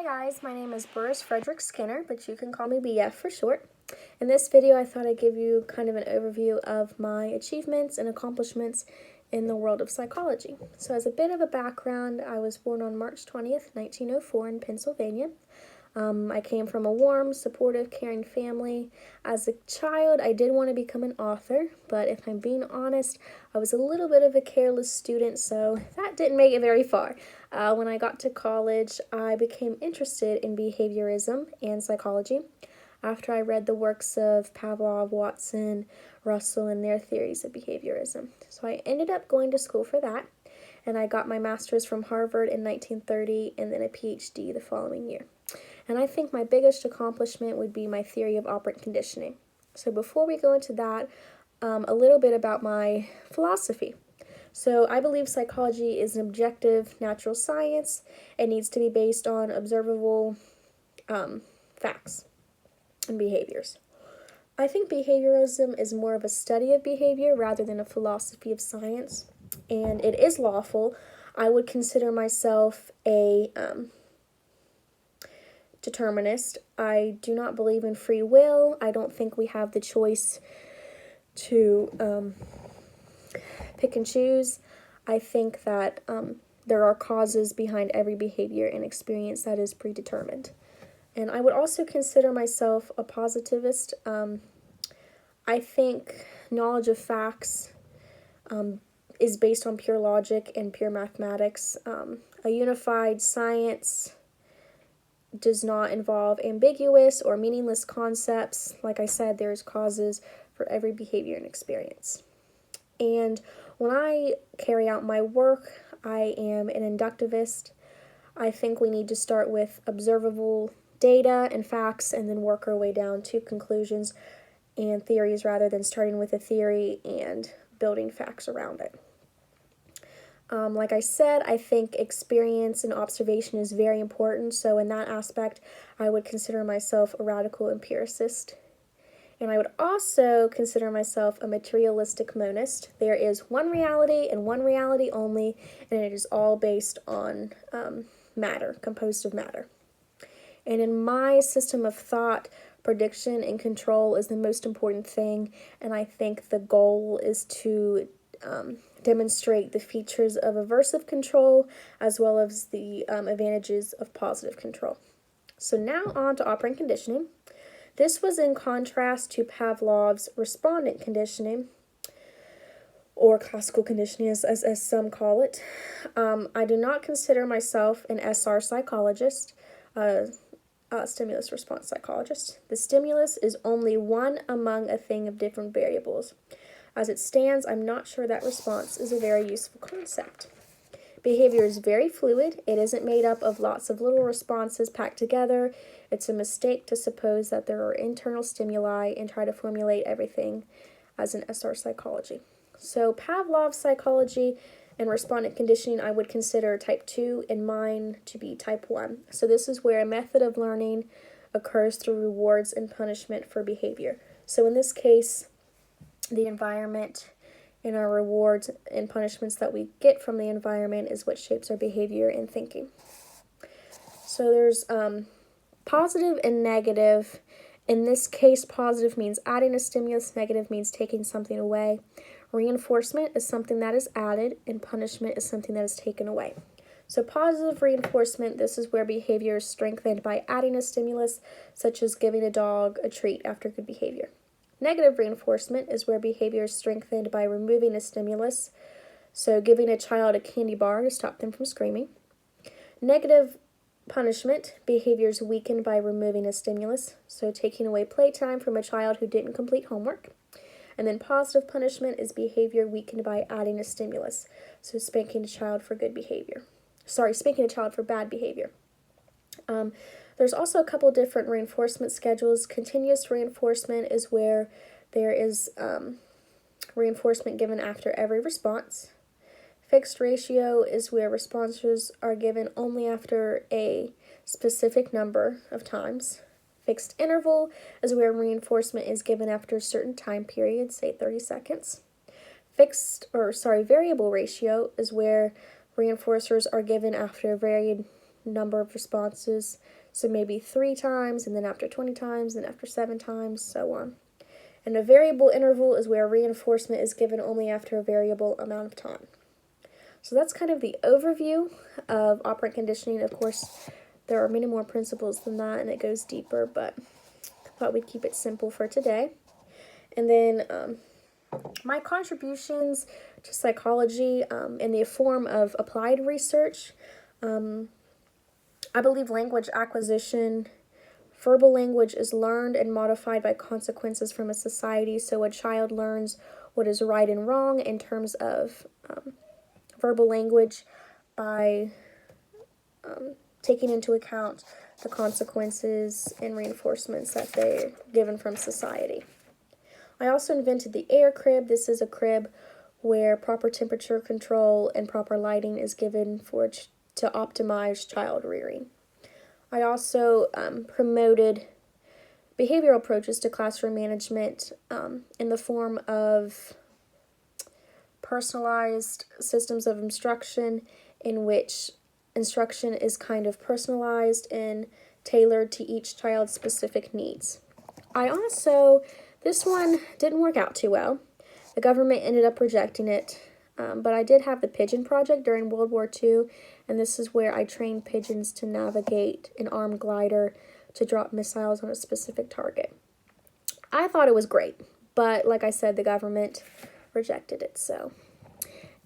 Hi guys, my name is Burris Frederick Skinner, but you can call me BF for short. In this video, I thought I'd give you kind of an overview of my achievements and accomplishments in the world of psychology. So as a bit of a background, I was born on March 20th, 1904 in Pennsylvania. I came from a warm, supportive, caring family. As a child, I did want to become an author, but if I'm being honest, I was a little bit of a careless student, so that didn't make it very far. When I got to college, I became interested in behaviorism and psychology after I read the works of Pavlov, Watson, Russell, and their theories of behaviorism. So I ended up going to school for that, and I got my master's from Harvard in 1930 and then a PhD the following year. And I think my biggest accomplishment would be my theory of operant conditioning. So before we go into that, a little bit about my philosophy. So I believe psychology is an objective natural science. It needs to be based on observable facts and behaviors. I think behaviorism is more of a study of behavior rather than a philosophy of science, and it is lawful. I would consider myself a determinist. I do not believe in free will. I don't think we have the choice to pick and choose. I think that there are causes behind every behavior and experience that is predetermined. And I would also consider myself a positivist. I think knowledge of facts is based on pure logic and pure mathematics. A unified science does not involve ambiguous or meaningless concepts. Like I said, there's causes for every behavior and experience. And when I carry out my work, I am an inductivist. I think we need to start with observable data and facts and then work our way down to conclusions and theories rather than starting with a theory and building facts around it. Like I said, I think experience and observation is very important, so in that aspect, I would consider myself a radical empiricist. And I would also consider myself a materialistic monist. There is one reality and one reality only, and it is all based on matter, composed of matter. And in my system of thought, prediction and control is the most important thing, and I think the goal is to demonstrate the features of aversive control as well as the advantages of positive control. So now on to operant conditioning. This was in contrast to Pavlov's respondent conditioning, or classical conditioning as some call it. I do not consider myself an SR psychologist, stimulus response psychologist. The stimulus is only one among a thing of different variables. As it stands, I'm not sure that response is a very useful concept. Behavior is very fluid. It isn't made up of lots of little responses packed together. It's a mistake to suppose that there are internal stimuli and try to formulate everything as an SR psychology. So Pavlov's psychology and respondent conditioning I would consider type 2 and mine to be type 1. So this is where a method of learning occurs through rewards and punishment for behavior. So in this case, the environment and our rewards and punishments that we get from the environment is what shapes our behavior and thinking. So there's positive and negative. In this case, positive means adding a stimulus, negative means taking something away. Reinforcement is something that is added, and punishment is something that is taken away. So positive reinforcement, this is where behavior is strengthened by adding a stimulus, such as giving a dog a treat after good behavior. Negative reinforcement is where behavior is strengthened by removing a stimulus, so giving a child a candy bar to stop them from screaming. Negative punishment, behavior is weakened by removing a stimulus, so taking away playtime from a child who didn't complete homework. And then positive punishment is behavior weakened by adding a stimulus, so spanking a child for good behavior. Spanking a child for bad behavior. There's also a couple different reinforcement schedules. Continuous reinforcement is where there is reinforcement given after every response. Fixed ratio is where responses are given only after a specific number of times. Fixed interval is where reinforcement is given after a certain time period, say 30 seconds. Variable ratio is where reinforcers are given after a varied number of responses. So maybe 3 times, and then after 20 times, and after 7 times, so on. And a variable interval is where reinforcement is given only after a variable amount of time. So that's kind of the overview of operant conditioning. Of course, there are many more principles than that, and it goes deeper, but I thought we'd keep it simple for today. And then my contributions to psychology in the form of applied research. I believe language acquisition, verbal language is learned and modified by consequences from a society. So a child learns what is right and wrong in terms of verbal language by taking into account the consequences and reinforcements that they're given from society. I also invented the air crib. This is a crib where proper temperature control and proper lighting is given to optimize child rearing. I also promoted behavioral approaches to classroom management in the form of personalized systems of instruction, in which instruction is kind of personalized and tailored to each child's specific needs. This one didn't work out too well. The government ended up rejecting it, but I did have the pigeon project during World War II, and this is where I trained pigeons to navigate an armed glider to drop missiles on a specific target. I thought it was great, but like I said, the government rejected it.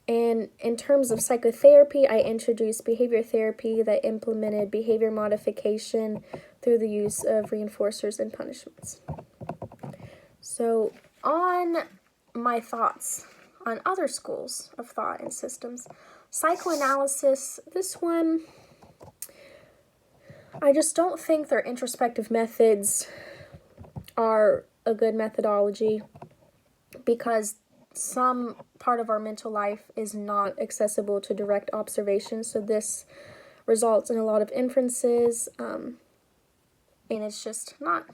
And in terms of psychotherapy, I introduced behavior therapy that implemented behavior modification through the use of reinforcers and punishments. So on my thoughts on other schools of thought and systems, psychoanalysis, this one, I just don't think their introspective methods are a good methodology, because some part of our mental life is not accessible to direct observation, so this results in a lot of inferences, and it's just not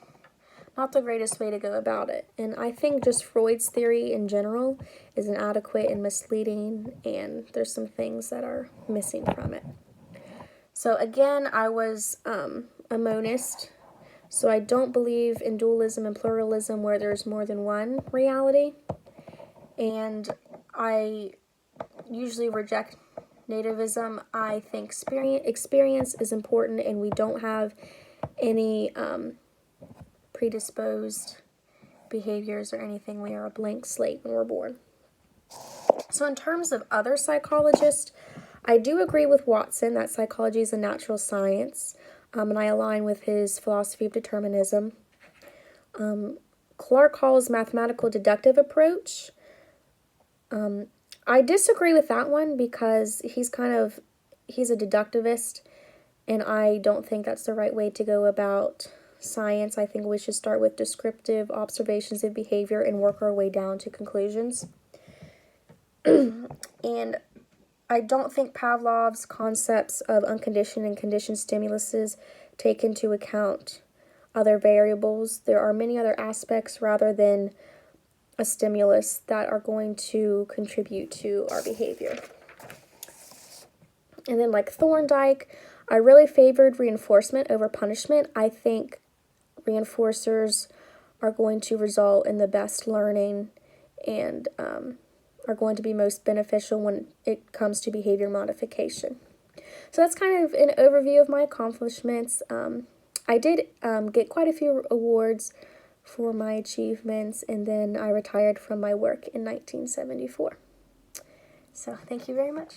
the greatest way to go about it. And I think just Freud's theory in general is inadequate and misleading, and there's some things that are missing from it. So again, I was a monist, so I don't believe in dualism and pluralism where there's more than one reality, and I usually reject nativism. I think experience is important, and we don't have any predisposed behaviors or anything. We are a blank slate when we're born. So in terms of other psychologists, I do agree with Watson that psychology is a natural science, and I align with his philosophy of determinism. Clark Hall's mathematical deductive approach, I disagree with that one because he's a deductivist, and I don't think that's the right way to go about science. I think we should start with descriptive observations of behavior and work our way down to conclusions. And I don't think Pavlov's concepts of unconditioned and conditioned stimuluses take into account other variables. There are many other aspects rather than a stimulus that are going to contribute to our behavior. And then like Thorndike, I really favored reinforcement over punishment. I think reinforcers are going to result in the best learning and are going to be most beneficial when it comes to behavior modification. So that's kind of an overview of my accomplishments. I did get quite a few awards for my achievements, and then I retired from my work in 1974. So thank you very much.